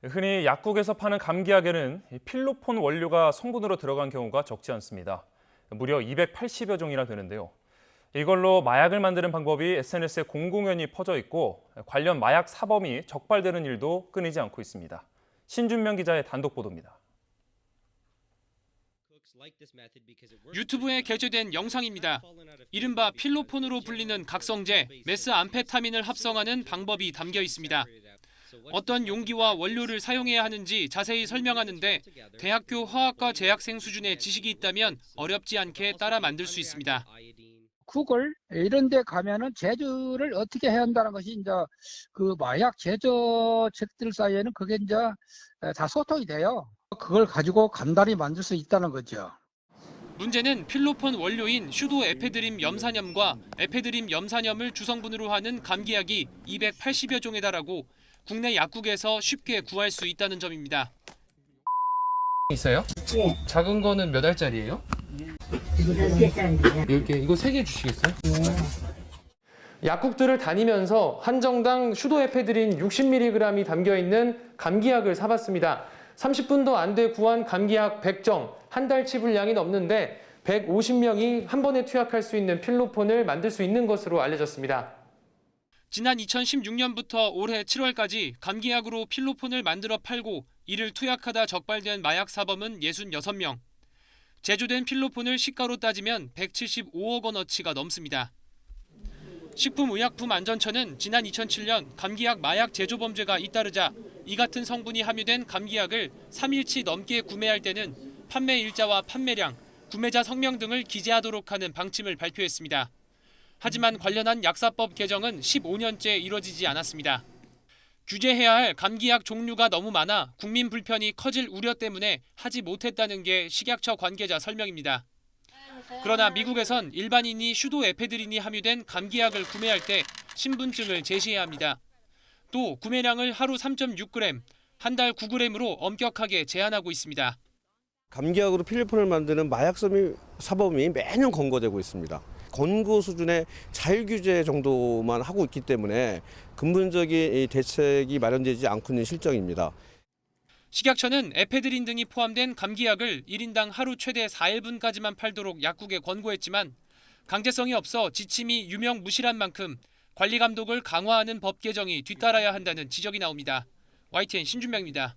흔히 약국에서 파는 감기약에는 필로폰 원료가 성분으로 들어간 경우가 적지 않습니다. 무려 280여 종이나 되는데요. 이걸로 마약을 만드는 방법이 SNS에 공공연히 퍼져 있고 관련 마약 사범이 적발되는 일도 끊이지 않고 있습니다. 신준명 기자의 단독 보도입니다. 유튜브에 게재된 영상입니다. 이른바 필로폰으로 불리는 각성제, 메스암페타민을 합성하는 방법이 담겨 있습니다. 어떤 용기와 원료를 사용해야 하는지 자세히 설명하는데 대학교 화학과 제약생 수준의 지식이 있다면 어렵지 않게 따라 만들 수 있습니다. 구글 이런 데 가면은 제조를 어떻게 해야 한다는 것이 이제 그 마약 제조책들 사이에는 그게 이제 다 소통이 돼요. 그걸 가지고 간단히 만들 수 있다는 거죠. 문제는 필로폰 원료인 슈도에페드림 염산염과 에페드림 염산염을 주성분으로 하는 감기약이 280여 종에 달하고 국내 약국에서 쉽게 구할 수 있다는 점입니다. 있어요? 예, 작은 거는 몇 알짜리예요? 이거 10개짜리인데요. 10개. 이거 3개 주시겠어요? 약국들을 다니면서 한정당 슈도에페드린 60mg이 담겨있는 감기약을 사봤습니다. 30분도 안 돼 구한 감기약 100정, 한 달치 분량이 넘는데 150명이 한 번에 투약할 수 있는 필로폰을 만들 수 있는 것으로 알려졌습니다. 지난 2016년부터 올해 7월까지 감기약으로 필로폰을 만들어 팔고 이를 투약하다 적발된 마약 사범은 66명. 제조된 필로폰을 시가로 따지면 175억 원어치가 넘습니다. 식품의약품안전처는 지난 2007년 감기약 마약 제조 범죄가 잇따르자 이 같은 성분이 함유된 감기약을 3일치 넘게 구매할 때는 판매 일자와 판매량, 구매자 성명 등을 기재하도록 하는 방침을 발표했습니다. 하지만 관련한 약사법 개정은 15년째 이뤄지지 않았습니다. 규제해야 할 감기약 종류가 너무 많아 국민 불편이 커질 우려 때문에 하지 못했다는 게 식약처 관계자 설명입니다. 그러나 미국에선 일반인이 슈도에페드린이 함유된 감기약을 구매할 때 신분증을 제시해야 합니다. 또 구매량을 하루 3.6g, 한 달 9g으로 엄격하게 제한하고 있습니다. 감기약으로 필로폰을 만드는 마약 사범이 매년 검거되고 있습니다. 권고 수준의 자율규제 정도만 하고 있기 때문에 근본적인 대책이 마련되지 않고 있는 실정입니다. 식약처는 에페드린 등이 포함된 감기약을 1인당 하루 최대 4일분까지만 팔도록 약국에 권고했지만 강제성이 없어 지침이 유명무실한 만큼 관리 감독을 강화하는 법 개정이 뒤따라야 한다는 지적이 나옵니다. YTN 신준명입니다.